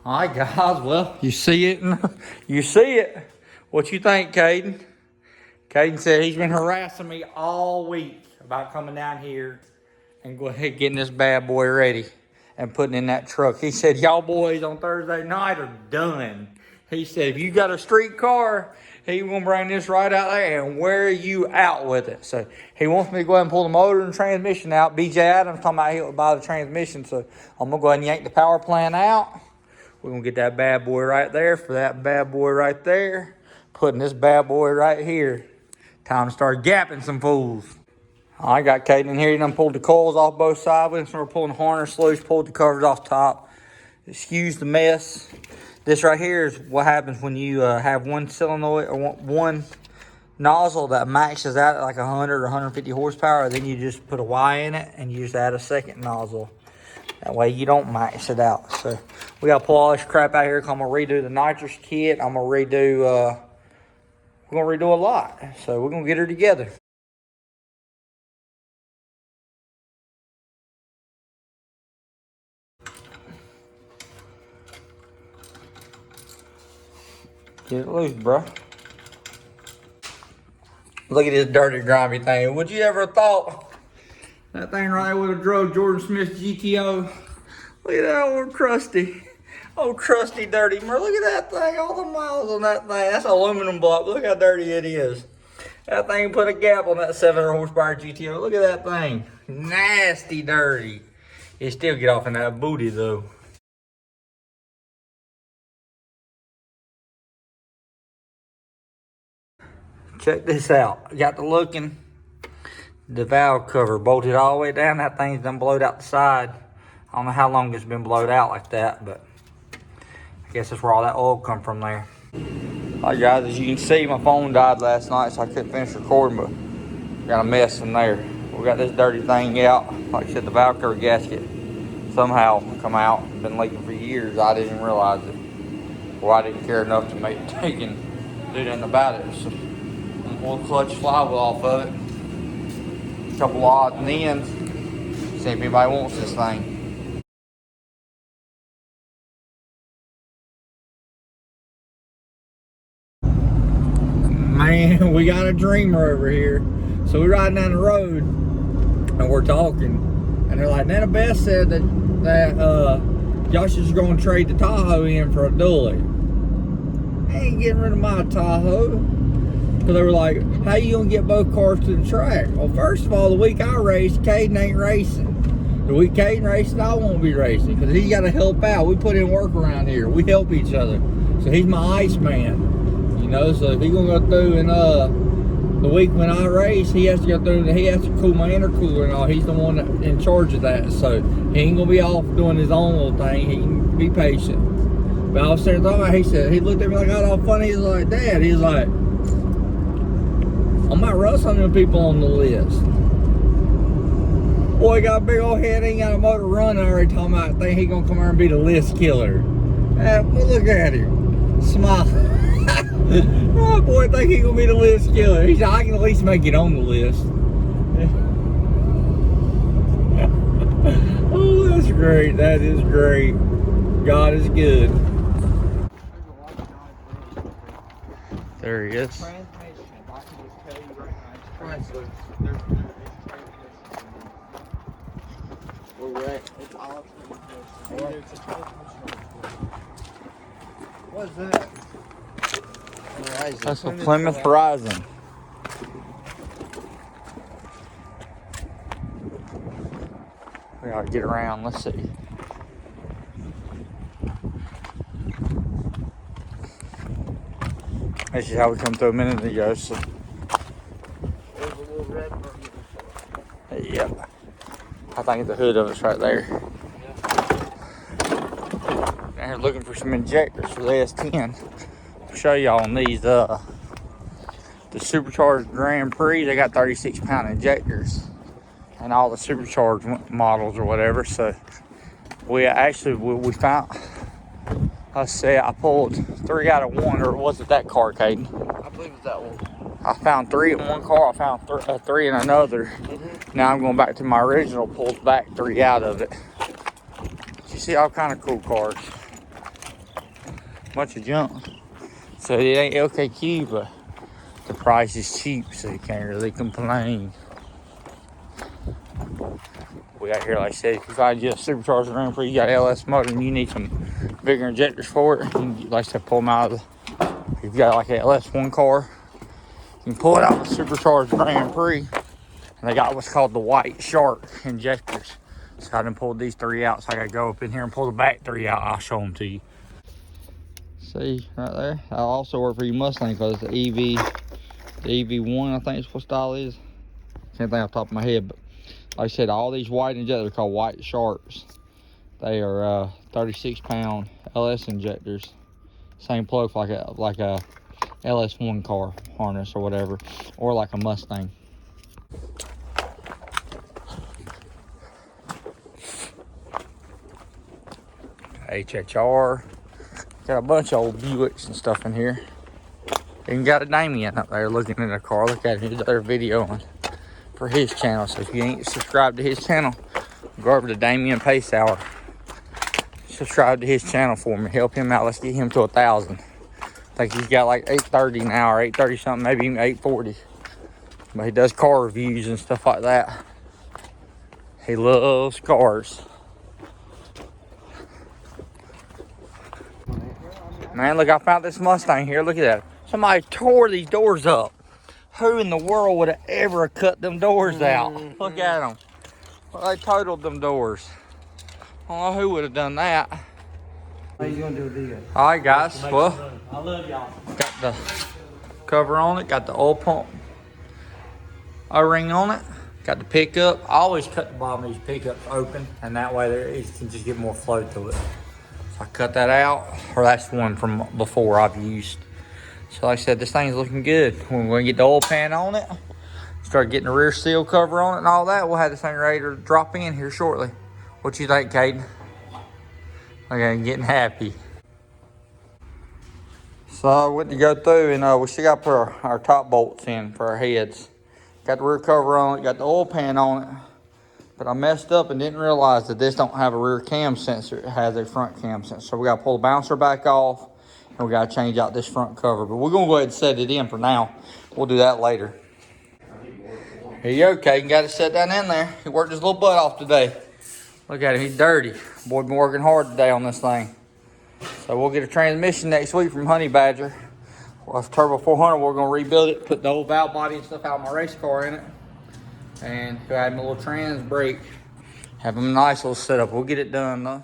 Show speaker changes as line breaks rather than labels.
All right, guys. Well, you see it. You see it. What you think, Kaidyn? Kaidyn said he's been harassing me all week about coming down here and go ahead getting this bad boy ready and putting in that truck. He said, y'all boys on Thursday night are done. He said, if you got a street car, he gonna bring this right out there and wear you out with it. So he wants me to go ahead and pull the motor and transmission out. BJ Adams talking about he'll buy the transmission. So I'm gonna go ahead and yank the power plant out. We're gonna get that bad boy right there for that bad boy right there. Putting this bad boy right here. Time to start gapping some fools. I got Kaidyn here. He done pulled the coils off both sides. We're pulling the harness loose, pulled the covers off top. Excuse the mess. This right here is what happens when you have one solenoid or one nozzle that maxes out at like 100 or 150 horsepower. Then you just put a Y in it and you just add a second nozzle. That way you don't max it out. So we gotta pull all this crap out here. I'm gonna redo the nitrous kit. I'm gonna redo. We're gonna redo a lot. So we're gonna get her together. Get it loose, bro. Look at this dirty, grimy thing. Would you ever thought that thing right there would have drove Jordan Smith's GTO? Look at that old crusty, dirty. Look at that thing, all the miles on that thing. That's aluminum block. Look how dirty it is. That thing put a gap on that 700 horsepower GTO. Look at that thing. Nasty dirty. It still get off in that booty though. Check this out. Got the looking. The valve cover bolted all the way down. That thing's done blowed out the side. I don't know how long it's been blowed out like that, but I guess that's where all that oil come from there. All right, guys, as you can see, my phone died last night, so I couldn't finish recording, but got a mess in there. We got this dirty thing out. Like I said, the valve cover gasket somehow come out. Been leaking for years. I didn't even realize it. Well, I didn't care enough to take and do nothing about it. So, pull the clutch flywheel off of it. A couple odds and ends. See if anybody wants this thing. Man, we got a dreamer over here. So we're riding down the road and we're talking. And they're like, Nana Beth said that Josh is going to trade the Tahoe in for a dually. I ain't getting rid of my Tahoe. So they were like, how you gonna get both cars to the track? Well, first of all, the week I raced, Kaidyn ain't racing. The week Kaidyn racing, I won't be racing because he got to help out. We put in work around here. We help each other. So he's my ice man, you know. So if he's gonna go through and the week when I race, he has to go through and he has to cool my intercooler and all. He's the one in charge of that. So he ain't gonna be off doing his own little thing. He can be patient. But I was sitting there talking about, he looked at me like I was all funny. He's like, Dad, he's like, I might run some of the people on the list. Boy, got a big old head, ain't got a motor running already talking about think he gonna come here and be the list killer. Well, look at him. Smile. Oh boy, think he gonna be the list killer. He said, I can at least make it on the list. Oh, that's great. That is great. God is good. There he is.
What's that?
That's a Plymouth Horizon. We gotta get around. Let's see. This is how we come through a minute ago. So.
There's a little red one.
Yep. I think the hood of it's right there. Down here looking for some injectors for the S10. I'll show y'all on these the supercharged Grand Prix. They got 36-pound injectors and all the supercharged models or whatever. So we found. Let's see, I pulled 3 out of 1, or was it that car, Kaidyn?
I believe it's that one.
I found 3 in one car. I found 3 in another. Now I'm going back to my original. Pulled back 3 out of it. You see all kind of cool cars. bunch of junk. So it ain't LKQ, but the price is cheap, so you can't really complain. We got here, like I said, if you find you a supercharged Grand Prix, you got LS motor, and you need some bigger injectors for it, you can, like I said, pull them out of the, if you've got like an LS1 car, you can pull it out with supercharged Grand Prix, and they got what's called the white shark injectors. So I done pulled these 3 out, so I gotta go up in here and pull the back 3 out. I'll show them to you. See, right there, that'll also work for your Mustang, because it's the EV1, I think is what style is. Can't think off the top of my head, but like I said, all these white injectors are called white sharks. They are 36-pound LS injectors. Same plug for like a LS1 car harness or whatever, or like a Mustang. HHR. Got a bunch of old Buicks and stuff in here. Even got a Damien up there looking in the car. Look at his other video on for his channel. So if you ain't subscribed to his channel, go over to Damien Pace Hour. Subscribe to his channel for me. Help him out. Let's get him to 1,000. I think he's got like 830 now, or 830 something, maybe even 840. But he does car reviews and stuff like that. He loves cars. Man, look, I found this Mustang here. Look at that. Somebody tore these doors up. Who in the world would have ever cut them doors out? Look at them. Well, they totaled them doors. I don't know who would have done that.
How you gonna do this?
All right, guys. Well,
I love y'all.
got the cover on it. Got the oil pump O-ring on it. Got the pickup. I always cut the bottom of these pickups open, and that way it can just get more flow to it. So I cut that out, or that's the one from before I've used. So like I said, this thing's looking good. We're going to get the oil pan on it, start getting the rear seal cover on it and all that. We'll have this thing ready to drop in here shortly. What you think, Kaidyn? Okay, I'm getting happy. So I went to go through, and we still got to put our top bolts in for our heads. Got the rear cover on it, got the oil pan on it. But I messed up and didn't realize that this don't have a rear cam sensor. It has a front cam sensor. So we got to pull the bouncer back off, and we got to change out this front cover. But we're going to go ahead and set it in for now. We'll do that later. Here you go, Kaidyn. Got it set down in there. He worked his little butt off today. Look at him. He's dirty. Boy been working hard today on this thing. So we'll get a transmission next week from Honey Badger. Well, Turbo 400, we're going to rebuild it, put the old valve body and stuff out of my race car in it. And go add him a little trans brake. Have him a nice little setup. We'll get it done though.